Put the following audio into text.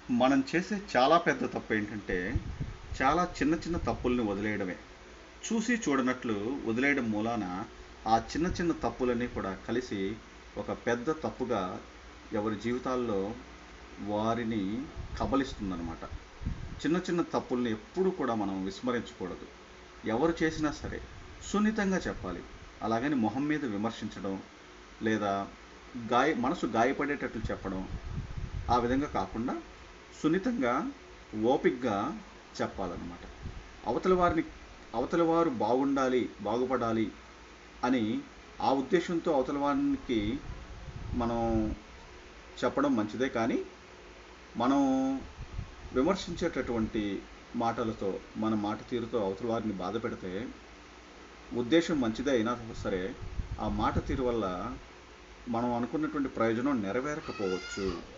మనం చేసే చాలా పెద్ద తప్పు ఏంటంటే, చాలా చిన్న చిన్న తప్పుల్ని వదిలేయడమే. చూసి చూడనట్లు వదిలేయడం మూలాన, ఆ చిన్న చిన్న తప్పులన్నీ కూడా కలిసి ఒక పెద్ద తప్పుగా ఎవరి జీవితాల్లో వారిని కబళిస్తుందనమాట. చిన్న చిన్న తప్పుల్ని ఎప్పుడూ కూడా మనం విస్మరించకూడదు. ఎవరు చేసినా సరే సున్నితంగా చెప్పాలి. అలాగని మొహం మీద విమర్శించడం, లేదా మనసు గాయపడేటట్లు చెప్పడం, ఆ విధంగా కాకుండా సున్నితంగా, ఓపికగా చెప్పాలన్నమాట. అవతల వారిని అవతల వారు బాగుండాలి, బాగుపడాలి అని ఆ ఉద్దేశంతో అవతల వారికి మనం చెప్పడం మంచిదే. కానీ మనం విమర్శించేటటువంటి మాటలతో, మన మాట తీరుతో అవతల వారిని బాధ పెడితే, ఉద్దేశం మంచిదే అయినా సరే ఆ మాట తీరు వల్ల మనం అనుకున్నటువంటి ప్రయోజనం నెరవేరకపోవచ్చు.